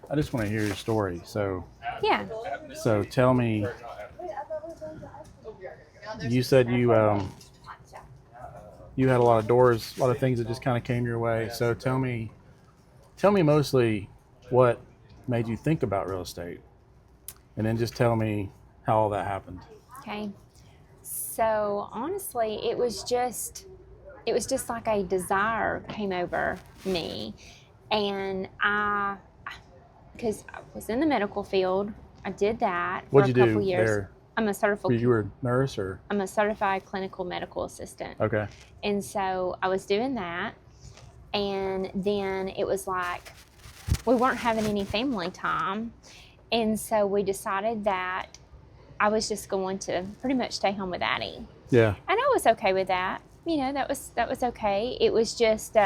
I just want to hear your story. Yeah. So tell me, you said you had a lot of doors, a lot of things that just kind of came your way. So tell me mostly what made you think about real estate, and then just tell me how all that happened. Okay. So honestly, it was just like a desire came over me, and because I was in the medical field, I did that for What'd a you couple do years. there? I'm a certified. You were a nurse, or I'm a certified clinical medical assistant. okay? And so I was doing that, and then it was like we weren't having any family time, and so we decided that I was just going to pretty much stay home with Addie. Yeah. And I was okay with that. You know, that was okay. It was just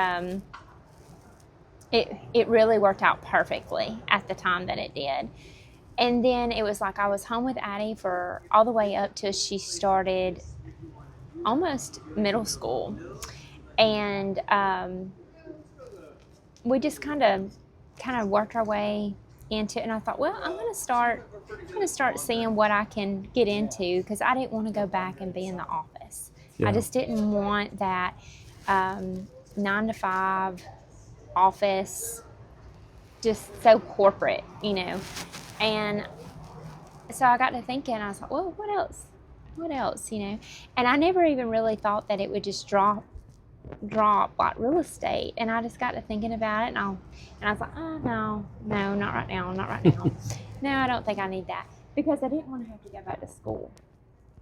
it really worked out perfectly at the time that it did. And then it was like I was home with Addie for all the way up till she started almost middle school. And we just kind of worked our way into it. And I thought, well, I'm going to start seeing what I can get into, because I didn't want to go back and be in the office. Yeah. I just didn't want that 9 to 5 office, just so corporate, you know. And so I got to thinking, I was like, well, what else, you know. And I never even really thought that it would just drop like real estate. And I just got to thinking about it, and I was like, oh, no, not right now. No, I don't think I need that, because I didn't want to have to go back to school.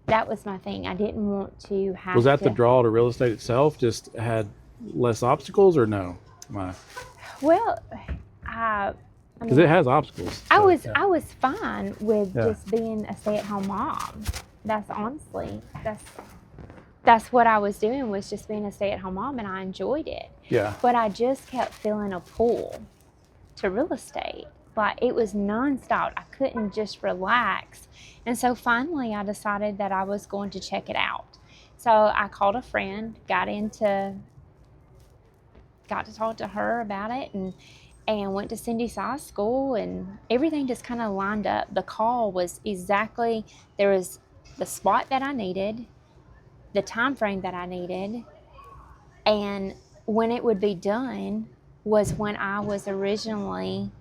That was my thing. I didn't want to have Was that to. the draw to real estate itself? Just had less obstacles, or no? Well, Because it has obstacles. I So, was fine with Yeah. just being a stay-at-home mom. That's honestly, that's what I was doing, was just being a stay-at-home mom, and I enjoyed it. yeah. But I just kept feeling a pull to real estate. Like, it was nonstop. I couldn't just relax. And so finally I decided that I was going to check it out. So I called a friend, got to talk to her about it, and went to Cindy Size School, and everything just kind of lined up. The call was exactly, there was the spot that I needed, the time frame that I needed, and when it would be done was when I was originally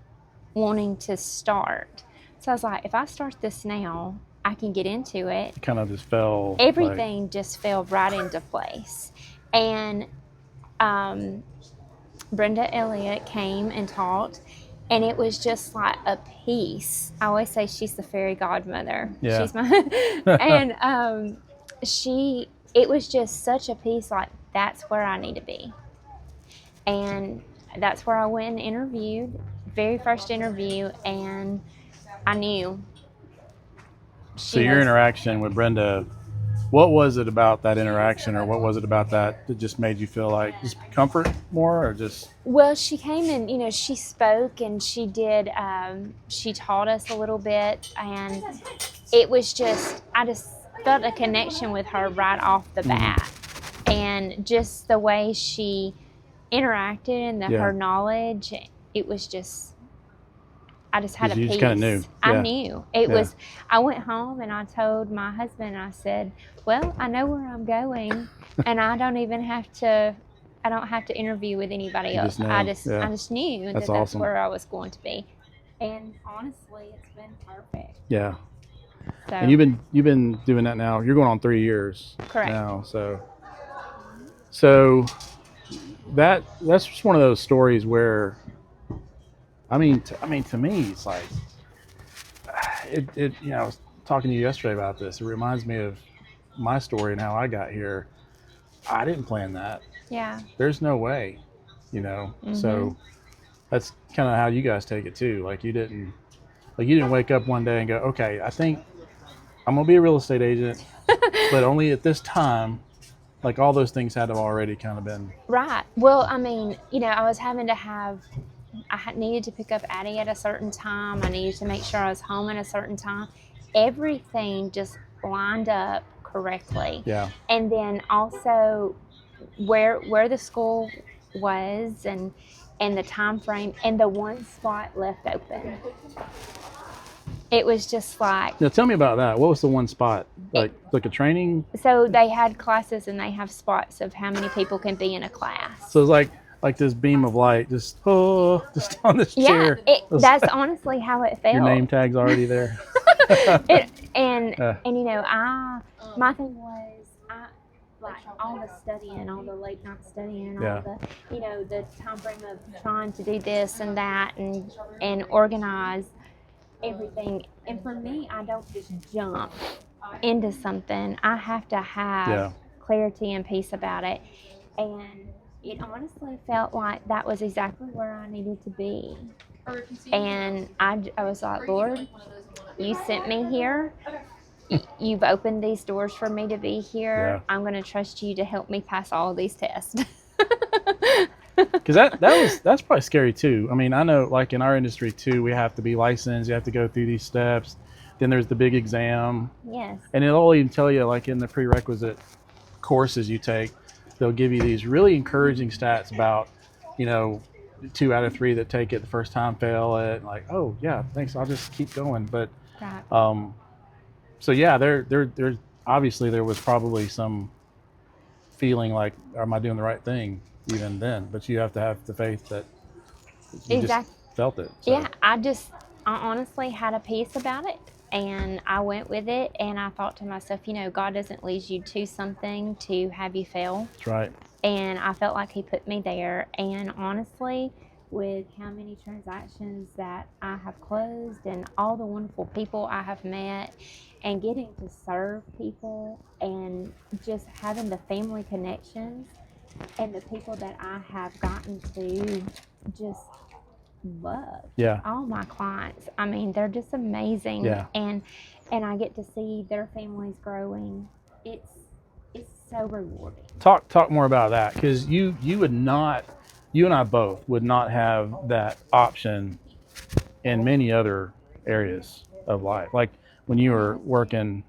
wanting to start. So I was like, if I start this now, I can get into it. It kind of just fell. Everything just fell right into place. And Brenda Elliott came and taught, and it was just like a peace. I always say she's the fairy godmother. Yeah. She's my and it was just such a peace, like, that's where I need to be. And that's where I went and interviewed, very first interview, and I knew. So your interaction with Brenda, what was it about that interaction, or what was it about that just made you feel like just comfort more, or just? Well, she came and, you know, she spoke, and she did, she taught us a little bit, and it was just, I just felt a connection with her right off the bat. And just the way she interacted and her knowledge, it was just, I just had a peace. You just kind of knew. I knew. It was, I went home and I told my husband, I said, well, I know where I'm going, and I don't have to interview with anybody else. I just knew that's awesome. where I was going to be. And honestly, it's been perfect. Yeah. So, And you've been doing that now. You're going on 3 years. Correct. Now, so that's just one of those stories where, I mean, to me, it's like, it. You know, I was talking to you yesterday about this. It reminds me of my story and how I got here. I didn't plan that. Yeah. There's no way, you know. So that's kind of how you guys take it too. Like, you didn't wake up one day and go, okay, I think I'm gonna be a real estate agent, but only at this time. Like, all those things had to have already kind of been right. Well, I mean, you know, I needed to pick up Addie at a certain time. I needed to make sure I was home at a certain time. Everything just lined up correctly. Yeah. And then also where the school was, and and the time frame and the one spot left open. It was just like... Now tell me about that. What was the one spot? Like a training? So they had classes and they have spots of how many people can be in a class. So it's like this beam of light, just on this chair. That's honestly how it felt. Your name tag's already there. And you know, my thing was, like all the studying, all the late night studying, all the, you know, the time frame of trying to do this and that and organize everything. And for me, I don't just jump into something. I have to have clarity and peace about it. And it honestly felt like that was exactly where I needed to be. And I was like, Lord, you sent me here. You've opened these doors for me to be here. I'm going to trust you to help me pass all of these tests. Because that's probably scary too. I mean, I know like in our industry too, we have to be licensed. You have to go through these steps. Then there's the big exam. Yes. And it'll even tell you, like in the prerequisite courses you take, they'll give you these really encouraging stats about, you know, 2 out of 3 that take it the first time fail it. Like, oh yeah, thanks. I'll just keep going. But so yeah, there obviously there was probably some feeling like, am I doing the right thing even then? But you have to have the faith that you just felt it. So. Yeah, I honestly had a peace about it, and I went with it, and I thought to myself, you know, God doesn't lead you to something to have you fail. That's right. And I felt like he put me there, and honestly, with how many transactions that I have closed and all the wonderful people I have met and getting to serve people and just having the family connections and the people that I have gotten to just love. All my clients. I mean, they're just amazing. And I get to see their families growing. It's so rewarding. Talk more about that, because you and I both would not have that option in many other areas of life. Like when you were working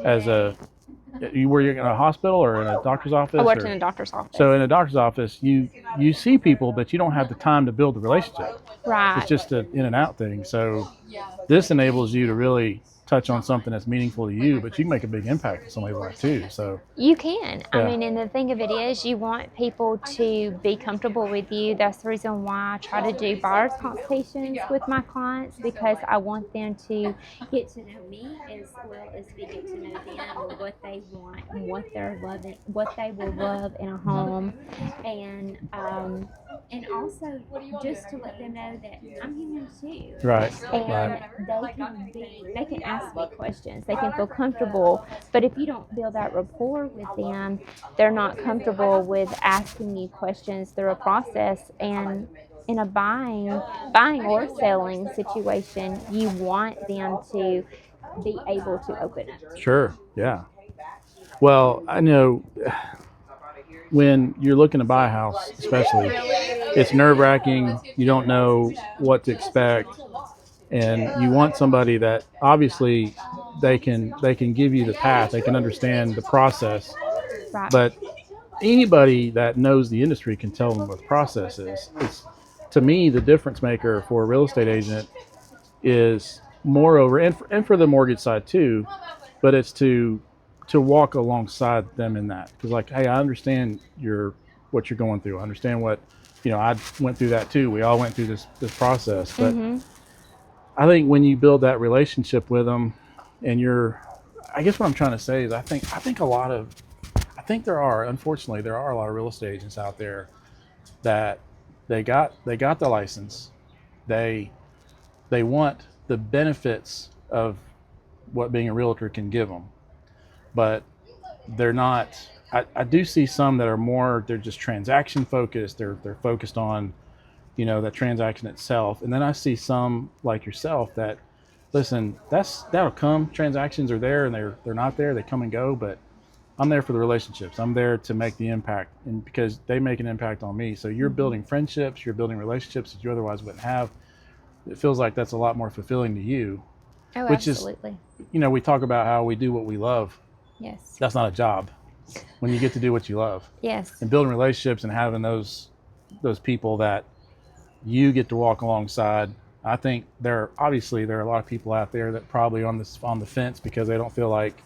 were you in a hospital or in a doctor's office? I worked in a doctor's office. So in a doctor's office, you see people, but you don't have the time to build the relationship. Right. It's just an in and out thing. So this enables you to really touch on something that's meaningful to you, but you can make a big impact on somebody's life too. So you can. I mean, and the thing of it is, you want people to be comfortable with you. That's the reason why I try to do buyer's consultations with my clients, because I want them to get to know me as well as we get to know them, what they want and what they're loving, what they will love in a home, and also just to let them know that I'm human too. Right. And they can ask me questions. They can feel comfortable. But if you don't build that rapport with them, they're not comfortable with asking you questions through a process. And in a buying or selling situation, you want them to be able to open up. Sure. Yeah. Well, I know when you're looking to buy a house, especially, it's nerve-wracking. You don't know what to expect, and you want somebody that obviously they can give you the path. They can understand the process. Right. But anybody that knows the industry can tell them what the process is. It's, to me, the difference maker for a real estate agent is moreover, and for the mortgage side too, but it's to walk alongside them in that. Because like, hey, I understand what you're going through. I understand what, I went through that too. We all went through this process. But I think when you build that relationship with them, and I guess what I'm trying to say is I think unfortunately there are a lot of real estate agents out there that they got the license. They want the benefits of what being a realtor can give them. But they're not. I do see some that are more. They're just transaction focused. They're focused on, that transaction itself. And then I see some like yourself that, listen, that'll come. Transactions are there and they're not there. They come and go. But I'm there for the relationships. I'm there to make the impact, and because they make an impact on me. So you're building friendships. You're building relationships that you otherwise wouldn't have. It feels like that's a lot more fulfilling to you. Oh, which absolutely. Is, we talk about how we do what we love. Yes. That's not a job when you get to do what you love. Yes. And building relationships and having those people that you get to walk alongside. I think there are a lot of people out there that probably on the fence because they don't feel like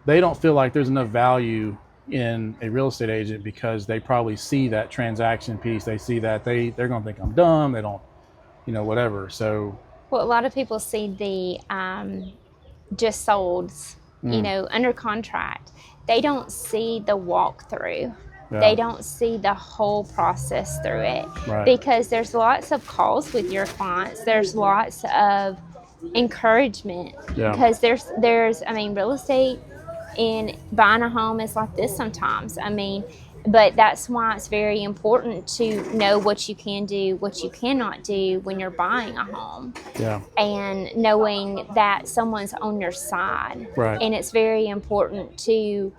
there's enough value in a real estate agent, because they probably see that transaction piece. They see that they're going to think I'm dumb. They don't, whatever. So, Well, a lot of people see the just solds, under contract. They don't see the walkthrough. yeah, They don't see the whole process through it, right, because there's lots of calls with your clients. There's lots of encouragement, yeah, because real estate and buying a home is like this sometimes. But that's why it's very important to know what you can do, what you cannot do when you're buying a home, yeah, and knowing that someone's on your side. right, And it's very important to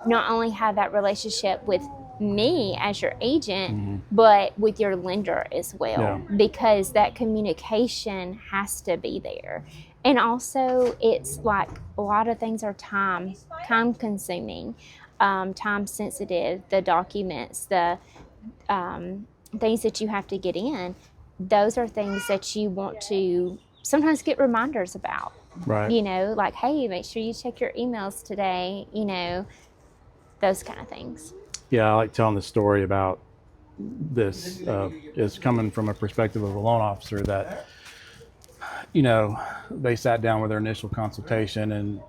not only have that relationship with me as your agent, but with your lender as well, yeah, because that communication has to be there. And also, it's like a lot of things are time consuming, time sensitive. The documents, the things that you have to get in, those are things that you want to sometimes get reminders about. right. Like, hey, make sure you check your emails today, those kind of things. Yeah, I like telling the story about this. Is coming from a perspective of a loan officer that, they sat down with their initial consultation, and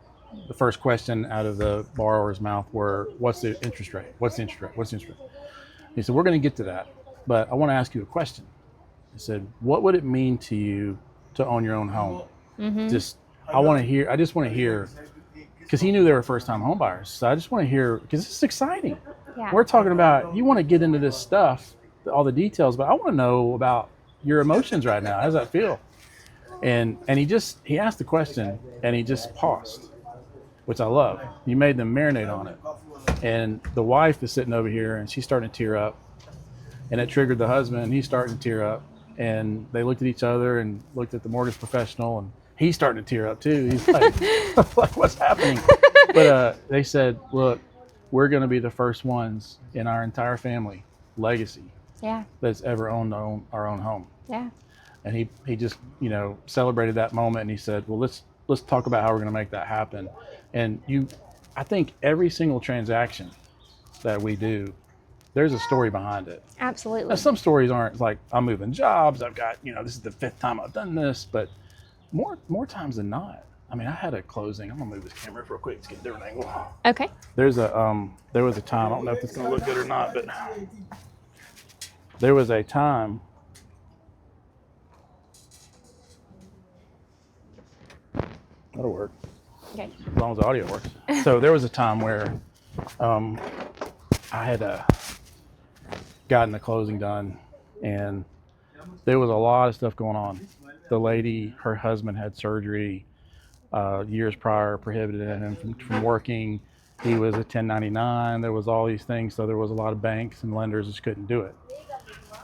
the first question out of the borrower's mouth were, "What's the interest rate? What's the interest rate? What's the interest rate?" He said, "We're going to get to that, but I want to ask you a question." He said, "What would it mean to you to own your own home?" I just want to hear, because he knew they were first-time home buyers. So I just want to hear, because it's exciting. Yeah. We're talking about, you want to get into this stuff, all the details, but I want to know about your emotions right now. How does that feel? And he asked the question, and he just paused, which I love. You made them marinate on it. And the wife is sitting over here, and she's starting to tear up. And it triggered the husband, and he's starting to tear up. And they looked at each other and looked at the mortgage professional, and he's starting to tear up too. He's like, like, what's happening? But they said, "Look, we're going to be the first ones in our entire family legacy that's ever owned our own home." Yeah. And he just, celebrated that moment, and he said, "Well, let's talk about how we're going to make that happen." And I think every single transaction that we do, there's a story behind it. Absolutely. Now, some stories aren't like, I'm moving jobs, I've got, this is the 5th time I've done this, but more times than not. I mean, I had a closing. I'm gonna move this camera real quick to get a different angle. Okay. There was a time, I don't know if it's gonna look good or not, but there was a time that'll work. Okay. As long as the audio works. So there was a time where I had gotten the closing done, and there was a lot of stuff going on. The lady, her husband had surgery years prior, prohibited him from working. He was a 1099. There was all these things, so there was a lot of banks and lenders just couldn't do it.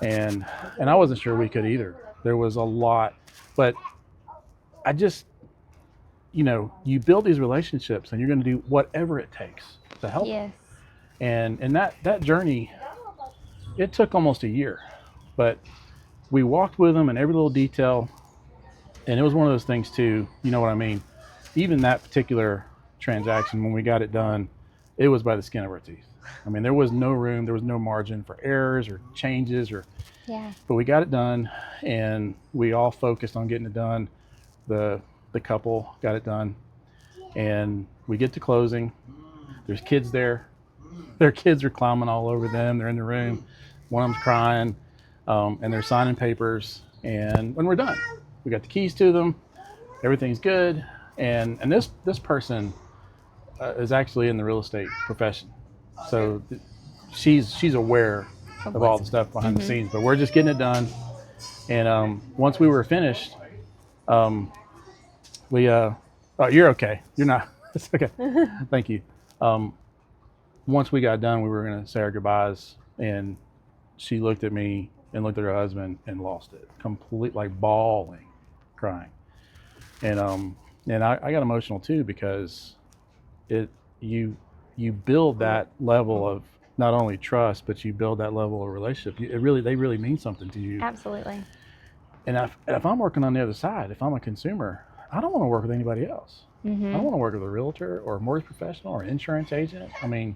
And I wasn't sure we could either. There was a lot, but I just, you build these relationships, and you're going to do whatever it takes to help. Yes. And that journey, it took almost a year, but we walked with them in every little detail. And it was one of those things too, you know what I mean? Even that particular transaction, when we got it done, it was by the skin of our teeth. I mean, there was no room, there was no margin for errors or changes but we got it done, and we all focused on getting it done. The couple got it done, and we get to closing. There's kids there. Their kids are climbing all over them. They're in the room. One of them's crying, and they're signing papers. And when we're done, we got the keys to them. Everything's good. And this person is actually in the real estate profession, so she's aware of all the stuff behind the scenes. But we're just getting it done. And once we were finished, we oh, you're okay. You're not. It's okay. Thank you. Once we got done, we were going to say our goodbyes, and she looked at me and looked at her husband and lost it, complete, like bawling, crying. And I got emotional too, because you build that level of not only trust, but you build that level of relationship. They really mean something to you. Absolutely. And if I'm working on the other side, if I'm a consumer, I don't want to work with anybody else. I don't want to work with a realtor or a mortgage professional or an insurance agent. I mean,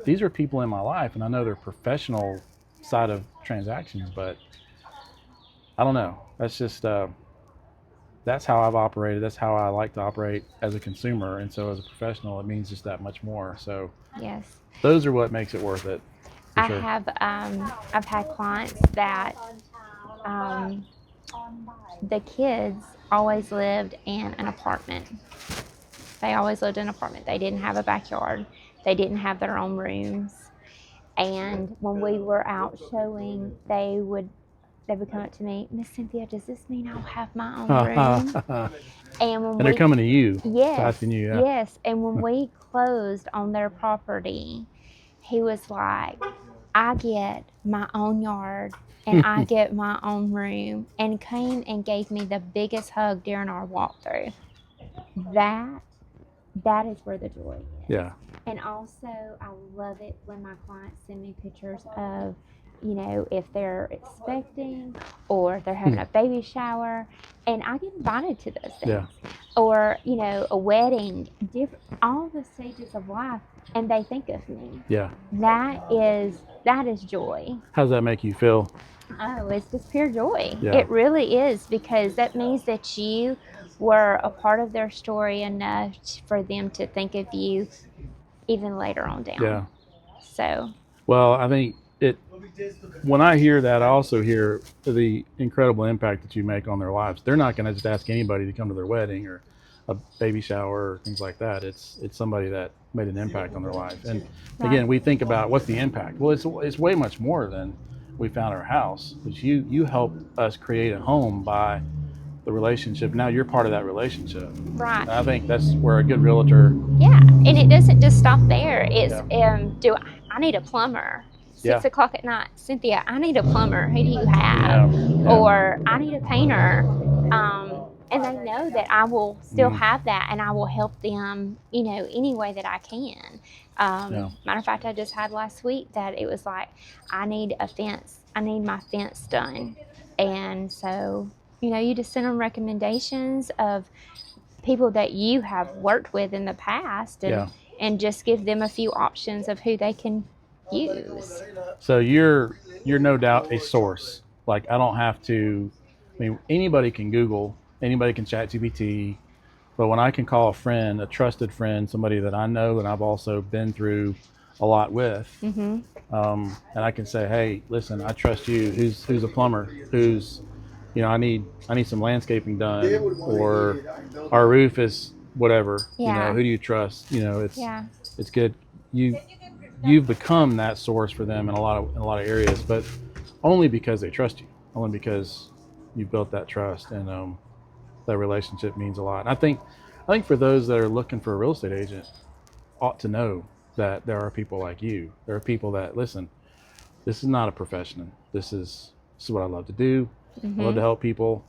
these are people in my life, and I know they're professional side of transactions, but I don't know. That's just that's how I've operated. That's how I like to operate as a consumer, and so as a professional, it means just that much more. So Yes. those are what makes it worth it. For sure. I've had clients that the kids always lived in an apartment. They always lived in an apartment. They didn't have a backyard. They didn't have their own rooms. And when we were out showing, they would come up to me, Miss Cynthia, does this mean I'll have my own room? And they're coming to you. Yes, asking you. Yeah. Yes. And when we closed on their property, he was like, I get my own yard and I get my own room, and came and gave me the biggest hug during our walkthrough. That is where the joy is. Yeah. And also, I love it when my clients send me pictures of, if they're expecting or they're having a baby shower, and I get invited to those things. Yeah. Or, a wedding, all the stages of life, and they think of me. Yeah. That is joy. How does that make you feel? Oh, it's just pure joy. Yeah. It really is, because that means that you were a part of their story enough for them to think of you even later on down. Yeah. So. Well, I think when I hear that, I also hear the incredible impact that you make on their lives. They're not going to just ask anybody to come to their wedding or a baby shower or things like that. It's somebody that made an impact on their life. And again, we think about what's the impact. Well, it's way much more than we found our house. Because you helped us create a home by the relationship. Now you're part of that relationship. Right. And I think that's where a good realtor. Yeah, and it doesn't just stop there. It's I need a plumber. 6 o'clock at night, Cynthia, I need a plumber. Who do you have? Yeah. Or I need a painter. And they know that I will still have that, and I will help them, any way that I can. Matter of fact, I just had last week that it was like, I need a fence. I need my fence done. And so, you just send them recommendations of people that you have worked with in the past, and just give them a few options of who they can use. So you're no doubt a source. Like, I don't have to. I mean, anybody can Google, anybody can chat GPT, but when I can call a friend, a trusted friend, somebody that I know and I've also been through a lot with, and I can say, hey, listen, I trust you. Who's a plumber? Who's, I need some landscaping done, or our roof is whatever. Yeah. Who do you trust? It's good. You've become that source for them in a lot of areas, but only because they trust you, only because you built that trust, and that relationship means a lot. And I think for those that are looking for a real estate agent, ought to know that there are people like you. There are people that, listen, this is not a profession. This is what I love to do. I love to help people.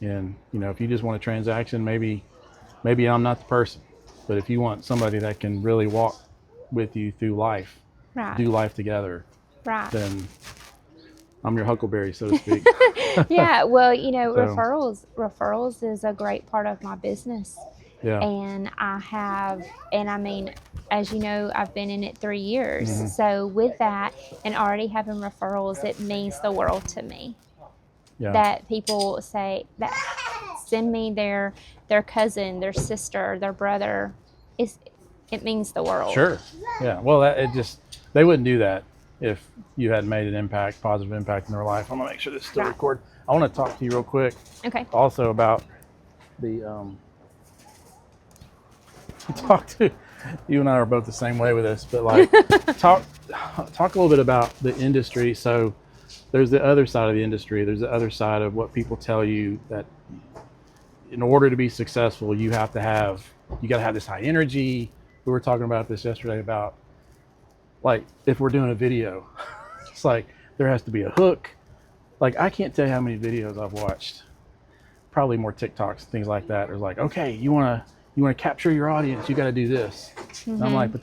And if you just want a transaction, maybe I'm not the person. But if you want somebody that can really walk with you through life, do life together, then I'm your huckleberry, so to speak. Yeah, well, referrals is a great part of my business. Yeah. And I mean, as you know, I've been in it 3 years. So with that, and already having referrals, it means the world to me. Yeah. That people say that send me their cousin, their sister, their brother. It means the world. Sure. Yeah. Well, they wouldn't do that if you hadn't made an positive impact in their life. I'm gonna make sure this is still recorded. I want to talk to you real quick. Okay. Also about the you and I are both the same way with this, but like talk a little bit about the industry. So there's the other side of the industry. There's the other side of what people tell you, that in order to be successful, you got to have this high energy. We were talking about this yesterday about, like, if we're doing a video, it's like there has to be a hook. Like, I can't tell you how many videos I've watched, probably more TikToks, things like that. There's like, okay, you want to capture your audience, you got to do this. And I'm like, but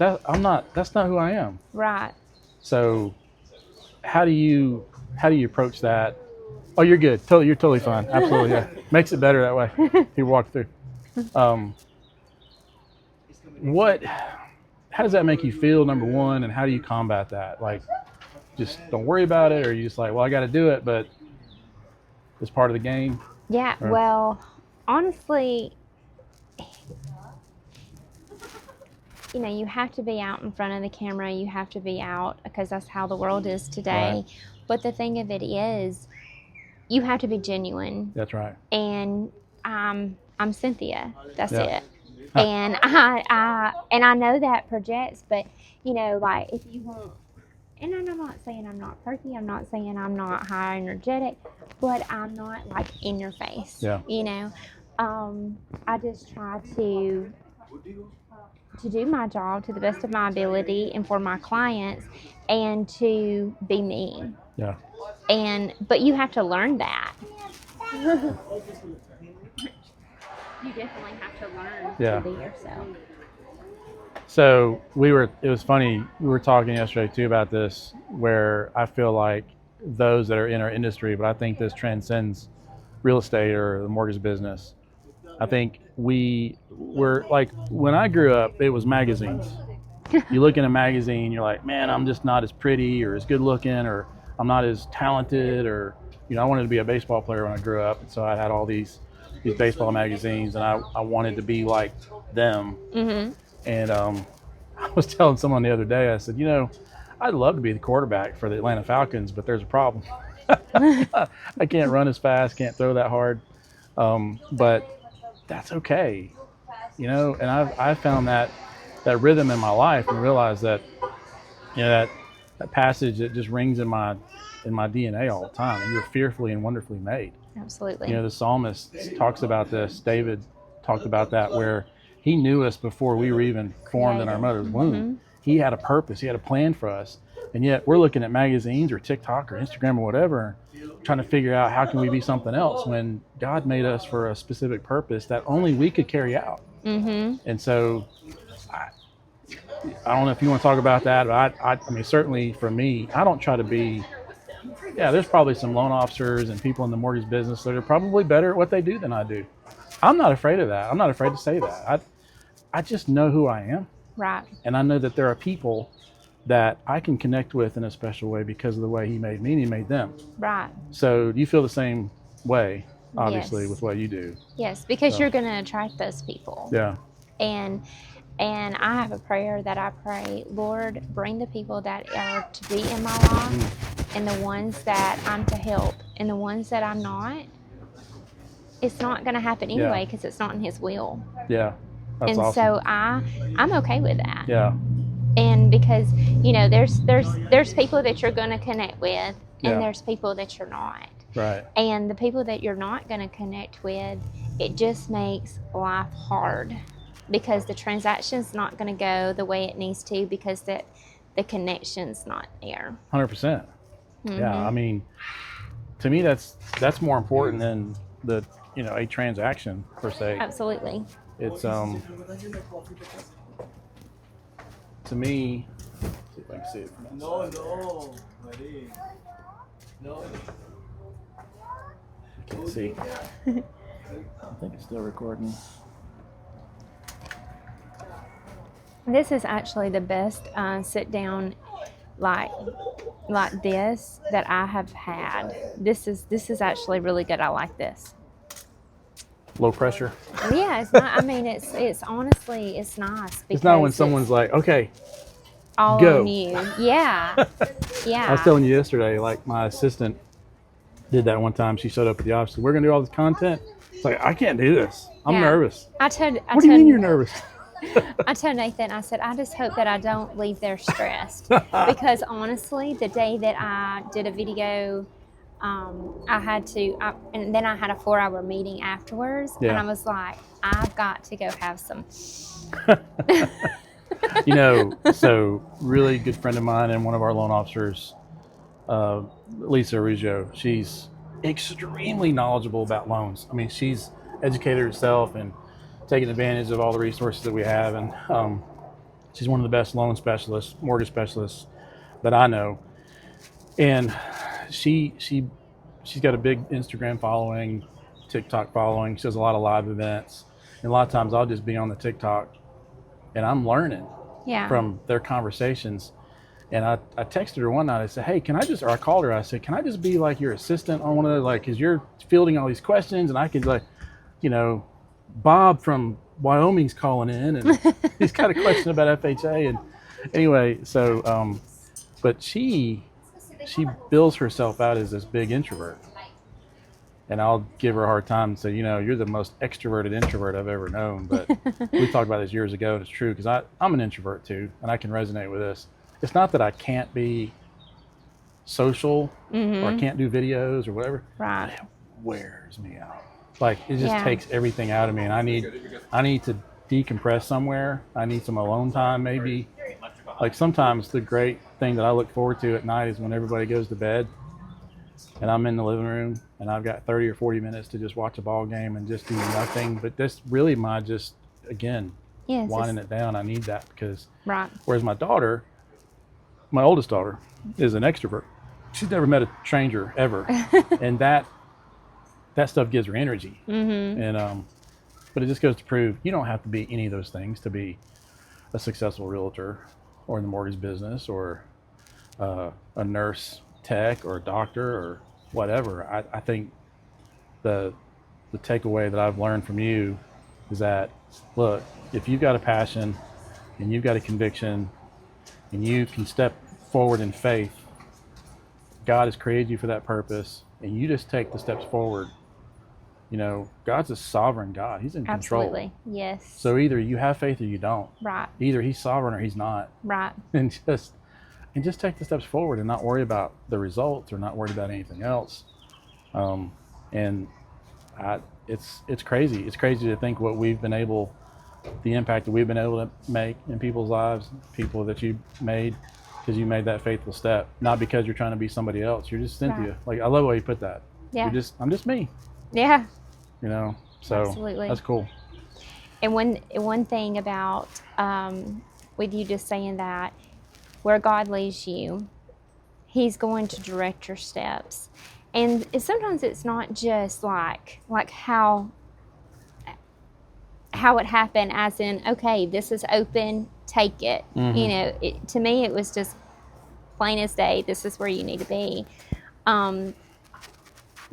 that's not who I am. Right. So how do you approach that? Oh, you're good. You're totally fine. Absolutely, yeah. Makes it better that way. You walk through. What? How does that make you feel? Number one, and how do you combat that? Like, just don't worry about it, or you just like, well, I got to do it, but it's part of the game. Yeah. Or, Well, honestly, you know, you have to be out in front of the camera. You have to be out because that's how the world is today. Right. But the thing of it is, you have to be genuine. That's right. And I'm Cynthia. That's Yeah. it. And I know that projects, but you know, like if you want, and I'm not saying I'm not perky, I'm not saying I'm not high energetic, but I'm not like in your face. Yeah. You know, I just try to do my job to the best of my ability and for my clients, and to be me. Yeah. But you have to learn that. You definitely have to learn to be yourself. So it was funny, we were talking yesterday too about this, where I feel like those that are in our industry, but I think this transcends real estate or the mortgage business. I think we're like, when I grew up, it was magazines. You look in a magazine, you're like, man, I'm just not as pretty or as good looking, or I'm not as talented, or, you know, I wanted to be a baseball player when I grew up. And so I had all these baseball magazines, and I wanted to be like them. Mm-hmm. And I was telling someone the other day, I said, you know, I'd love to be the quarterback for the Atlanta Falcons, but there's a problem. I can't run as fast, can't throw that hard. But that's okay, you know. And I found that rhythm in my life, and realized that, you know, that passage that just rings in my DNA all the time. You're fearfully and wonderfully made. Absolutely. You know, the psalmist talks about this. David talked about that, where he knew us before we were even formed in our mother's womb. Mm-hmm. He had a purpose. He had a plan for us. And yet we're looking at magazines or TikTok or Instagram or whatever, trying to figure out how can we be something else, when God made us for a specific purpose that only we could carry out. Mm-hmm. And so I don't know if you want to talk about that, but I mean, certainly for me, I don't try to be, there's probably some loan officers and people in the mortgage business that are probably better at what they do than I do. I'm not afraid of that. I'm not afraid to say that. I just know who I am. Right. And I know that there are people that I can connect with in a special way because of the way he made me and he made them. Right. So do you feel the same way, obviously, with what you do? Yes, because you're going to attract those people. Yeah. And I have a prayer that I pray, Lord, bring the people that are to be in my life, and the ones that I'm to help, and the ones that I'm not. It's not going to happen anyway because it's not in His will. Yeah. That's and awesome. So I'm okay with that. Yeah. And because, you know, there's people that you're going to connect with, and there's people that you're not. Right. And the people that you're not going to connect with, it just makes life hard, because the transaction's not going to go the way it needs to, because the connection's not there. 100%. Mm-hmm. Yeah. I mean, to me, that's more important than the, you know, a transaction per se. Absolutely. It's to me, let's see if I can see it. No. I can't see. I think it's still recording. This is actually the best sit down like this that I have had. This is actually really good. I like this. Low pressure. Yeah, it's not. I mean, it's honestly, it's nice. It's not when someone's like, okay, all go. On you. Yeah. Yeah. I was telling you yesterday, like my assistant did that one time. She showed up at the office. We're gonna do all this content. It's like, I can't do this. I'm nervous. What do you mean you're nervous? I told Nathan, I said, I just hope that I don't leave there stressed. Because honestly, the day that I did a video, and then I had a 4-hour meeting afterwards, and I was like, I've got to go have some. You know, so really good friend of mine and one of our loan officers, Lisa Arugio, she's extremely knowledgeable about loans. I mean, she's educated herself and taking advantage of all the resources that we have. And she's one of the best loan specialists, mortgage specialists that I know, and she's got a big Instagram following, TikTok following. She does a lot of live events, and a lot of times I'll just be on the TikTok, and I'm learning from their conversations. And I texted her one night. I said, hey, can I just, or I called her. I said, can I just be like your assistant on one of the, like, because you're fielding all these questions, and I could, like, you know, Bob from Wyoming's calling in, and he's got a question about FHA. And anyway, so, but she bills herself out as this big introvert. And I'll give her a hard time and say, you know, you're the most extroverted introvert I've ever known. But we talked about this years ago, and it's true, because I'm an introvert too, and I can resonate with this. It's not that I can't be social or I can't do videos or whatever. Right. But it wears me out. Like, it just takes everything out of me, and I need to decompress somewhere. I need some alone time, maybe. Like, sometimes the great thing that I look forward to at night is when everybody goes to bed and I'm in the living room and I've got 30 or 40 minutes to just watch a ball game and just do nothing. But that's really my just, again, winding it down. I need that, because whereas my daughter, my oldest daughter, is an extrovert. She's never met a stranger ever. And that stuff gives her energy. And but it just goes to prove you don't have to be any of those things to be a successful realtor or in the mortgage business or a nurse tech or a doctor or whatever. I think the takeaway that I've learned from you is that, look, if you've got a passion and you've got a conviction and you can step forward in faith, God has created you for that purpose, and you just take the steps forward. You know, God's a sovereign God. He's in control. Absolutely. Yes. So either you have faith or you don't. Right. Either he's sovereign or he's not. Right. And just take the steps forward and not worry about the results or not worry about anything else. And it's crazy. It's crazy to think what we've been able, the impact that we've been able to make in people's lives, people that you made, because you made that faithful step, not because you're trying to be somebody else. You're just Cynthia. Right. Like, I love the way you put that. Yeah. I'm just me. Yeah. You know, so absolutely. That's cool. And one thing about with you just saying that, where God leads you, he's going to direct your steps. And sometimes it's not just like how it happened, as in, okay, this is open, take it. You know, to me it was just plain as day, this is where you need to be.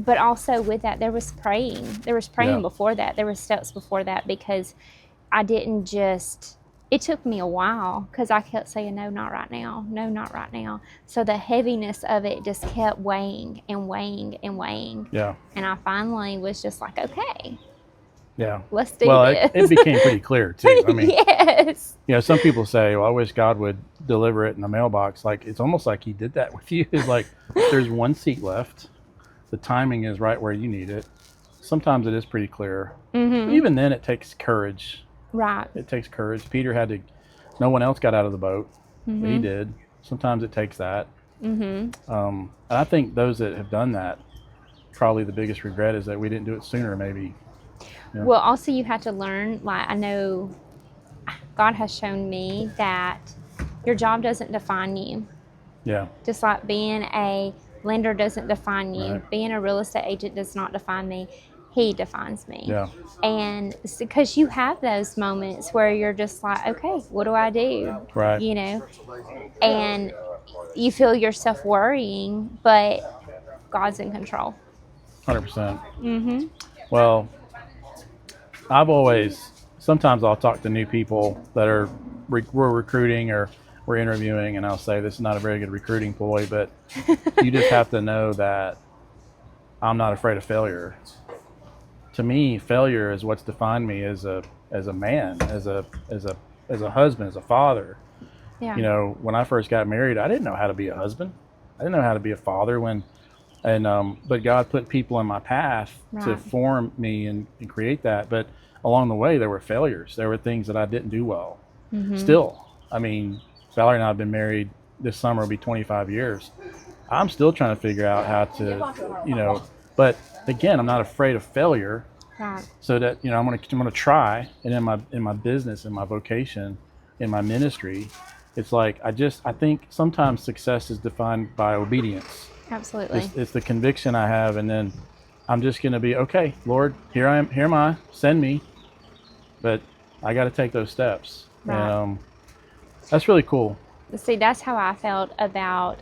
But also with that, there was praying. Before that. There were steps before that, because I didn't just, it took me a while, because I kept saying, no, not right now. No, not right now. So the heaviness of it just kept weighing and weighing and weighing. Yeah. And I finally was just like, okay. Yeah. Let's do this. It became pretty clear too. I mean, yes. You know, some people say, well, I wish God would deliver it in the mailbox. Like, it's almost like he did that with you. It's like, there's one seat left. The timing is right where you need it. Sometimes it is pretty clear. Even then, it takes courage. Right. It takes courage. Peter had to, no one else got out of the boat. But he did. Sometimes it takes that. And I think those that have done that, probably the biggest regret is that we didn't do it sooner, maybe. Yeah. Well, also you have to learn, like, I know God has shown me that your job doesn't define you. Yeah. Just like being a lender doesn't define you. Right. Being a real estate agent does not define me. He defines me. Yeah. And because you have those moments where you're just like, okay, what do I do? Right. You know, and you feel yourself worrying, but God's in control. 100%. Well, sometimes I'll talk to new people that we're recruiting or we're interviewing, and I'll say, this is not a very good recruiting ploy, but you just have to know that I'm not afraid of failure. To me, failure is what's defined me as a man, as a husband, as a father. Yeah. You know, when I first got married, I didn't know how to be a husband. I didn't know how to be a father but God put people in my path to form me and create that. But along the way, there were failures. There were things that I didn't do well. Still, I mean, Valerie and I have been married. This summer will be 25 years. I'm still trying to figure out how to, you know, but again, I'm not afraid of failure. Right. So that, you know, I'm going to try, and in my business, in my vocation, in my ministry, It's like, I think sometimes success is defined by obedience. Absolutely. It's the conviction I have, and then I'm just going to be, okay, Lord, here am I, send me, but I got to take those steps. Right. And that's really cool. See, that's how I felt about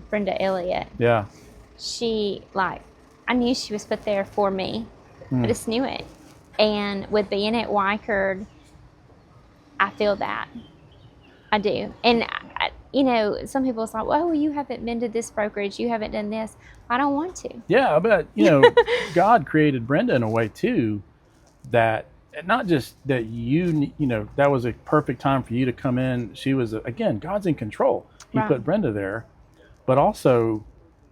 Brenda Elliott. Yeah. She, like, I knew she was put there for me. I just knew it. And with being at Weichert, I feel that. I do. And, you know, some people say, well, you haven't been to this brokerage, you haven't done this. I don't want to. Yeah, I bet, you know, God created Brenda in a way too, that not just that you know, that was a perfect time for you to come in. She was, again, God's in control. He put Brenda there, but also,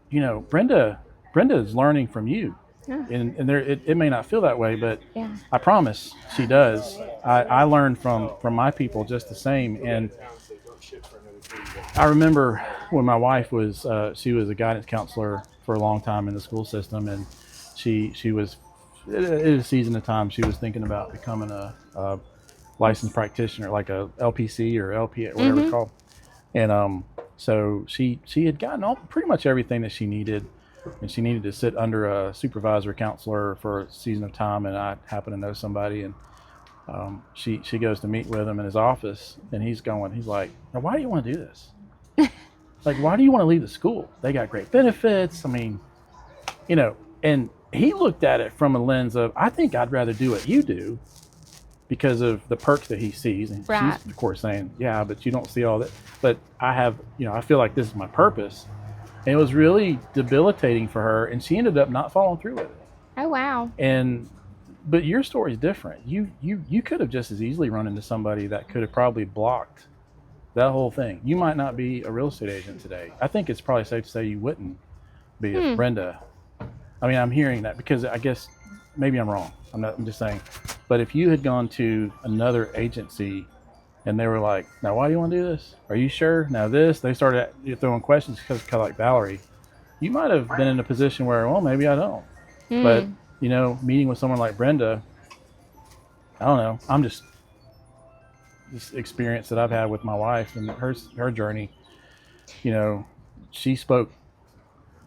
you know, Brenda is learning from you. Yeah. And there, it may not feel that way, but Yeah. I promise she does. I learned from my people just the same. And I remember when my wife was, she was a guidance counselor for a long time in the school system, and she was, at a season of time, she was thinking about becoming a licensed practitioner, like a LPC or LP, whatever it's called. And so she had gotten pretty much everything that she needed, and she needed to sit under a supervisor counselor for a season of time. And I happen to know somebody, and she goes to meet with him in his office, and he's like, now, why do you want to do this? Like, why do you want to leave the school? They got great benefits. I mean, you know, and he looked at it from a lens of, I think I'd rather do what you do because of the perks that he sees. And she's, of course, saying, yeah, but you don't see all that. But I have, you know, I feel like this is my purpose. And it was really debilitating for her, and she ended up not following through with it. Oh, wow. But your story is different. You could have just as easily run into somebody that could have probably blocked that whole thing. You might not be a real estate agent today. I think it's probably safe to say you wouldn't be if Brenda. I mean, I'm hearing that because I guess maybe I'm wrong. I'm just saying. But if you had gone to another agency and they were like, now, why do you want to do this? Are you sure? Now they started throwing questions because like Valerie, you might have been in a position where, well, maybe I don't. But, you know, meeting with someone like Brenda, I don't know. I'm just this experience that I've had with my wife and her journey, you know, she spoke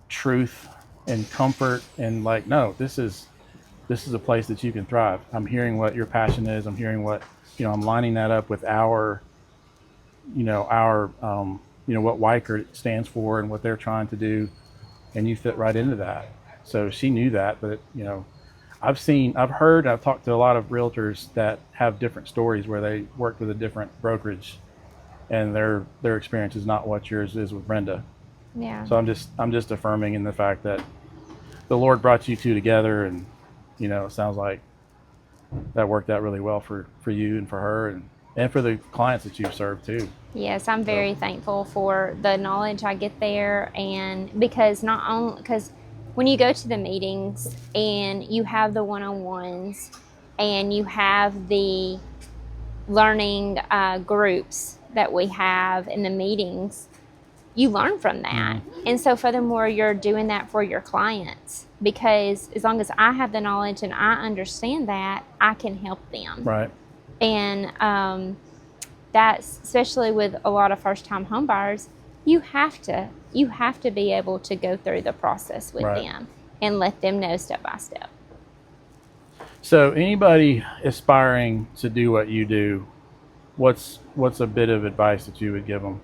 truth and comfort, and like, no, this is a place that you can thrive. I'm hearing what your passion is. I'm hearing what, you know, I'm lining that up with our what Weichert stands for and what they're trying to do, and you fit right into that. So she knew that, but you know, I've talked to a lot of realtors that have different stories where they worked with a different brokerage, and their experience is not what yours is with Brenda. Yeah. So I'm just affirming in the fact that the Lord brought you two together, and you know, it sounds like that worked out really well for you and for her, and for the clients that you've served too. Yes, I'm very thankful for the knowledge I get there, and because when you go to the meetings and you have the one-on-ones and you have the learning groups that we have in the meetings, you learn from that. And so furthermore, you're doing that for your clients, because as long as I have the knowledge and I understand that, I can help them. Right. And that's especially with a lot of first-time home buyers, you have to be able to go through the process with them and let them know step by step. So anybody aspiring to do what you do, what's a bit of advice that you would give them?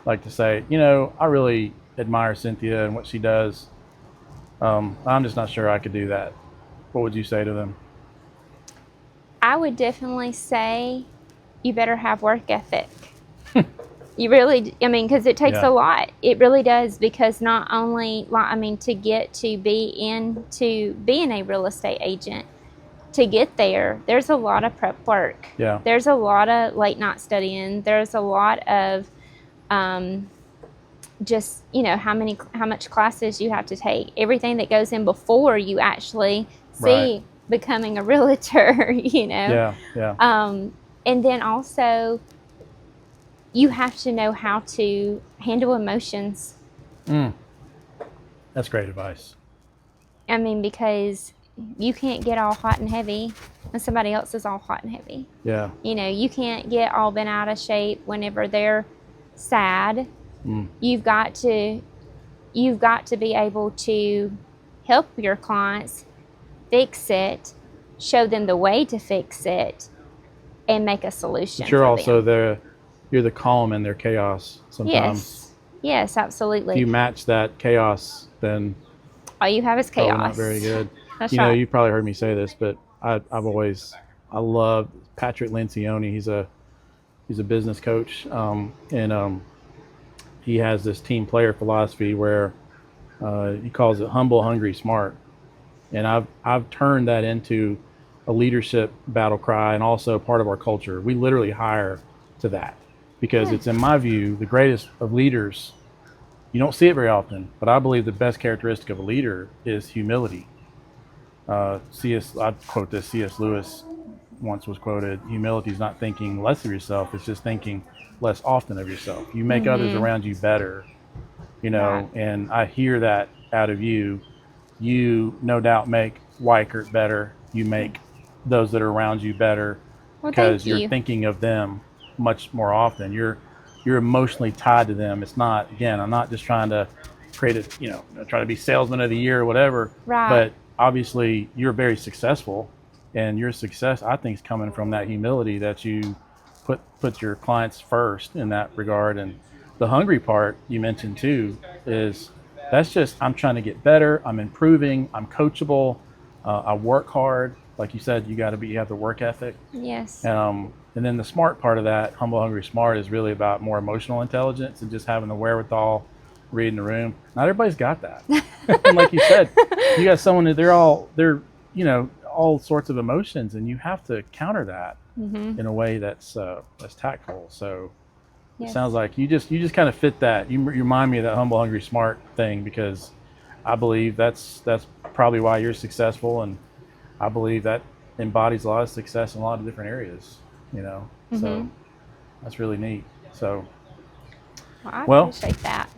Like to say, you know, I really admire Cynthia and what she does. I'm just not sure I could do that. What would you say to them? I would definitely say you better have work ethic. You really, I mean, because it takes a lot. It really does, because not only, I mean, to get to being a real estate agent, to get there's a lot of prep work. Yeah. There's a lot of late night studying. There's a lot of just, you know, how much classes you have to take. Everything that goes in before you actually see becoming a realtor, you know. Yeah. And then also, you have to know how to handle emotions. That's great advice. I mean, because you can't get all hot and heavy and somebody else is all hot and heavy. Yeah. You know, you can't get all bent out of shape whenever they're sad. You've got to be able to help your clients fix it, show them the way to fix it, and make a solution. But you're for also them. you're the calm in their chaos sometimes. Yes, absolutely. If you match that chaos, then all you have is chaos. probably not very good. That's you know, right. you probably heard me say this, but I love Patrick Lencioni. He's a business coach, and he has this team player philosophy where he calls it humble, hungry, smart. And I've turned that into a leadership battle cry and also part of our culture. We literally hire to that because it's, in my view, the greatest of leaders. You don't see it very often, but I believe the best characteristic of a leader is humility. I'd quote this, C.S. Lewis once was quoted, humility is not thinking less of yourself, it's just thinking less often of yourself. You make others around you better, you know, and I hear that out of you. You no doubt make Weichert better. You make those that are around you better because you're thinking of them much more often. You're emotionally tied to them. It's not, again, I'm not just trying to create a, you know, try to be salesman of the year or whatever, but obviously you're very successful, and your success, I think, is coming from that humility that you put your clients first in that regard. And the hungry part you mentioned too is that's just, I'm trying to get better. I'm improving. I'm coachable. I work hard. Like you said, you have the work ethic. Yes. And then the smart part of that, humble, hungry, smart, is really about more emotional intelligence and just having the wherewithal, reading the room. Not everybody's got that. And like you said, you got someone that they're you know, all sorts of emotions, and you have to counter that in a way that's tactful. So it sounds like you just kind of fit that. You remind me of that humble, hungry, smart thing, because I believe that's probably why you're successful, and I believe that embodies a lot of success in a lot of different areas, you know. So that's really neat. So well, I appreciate that.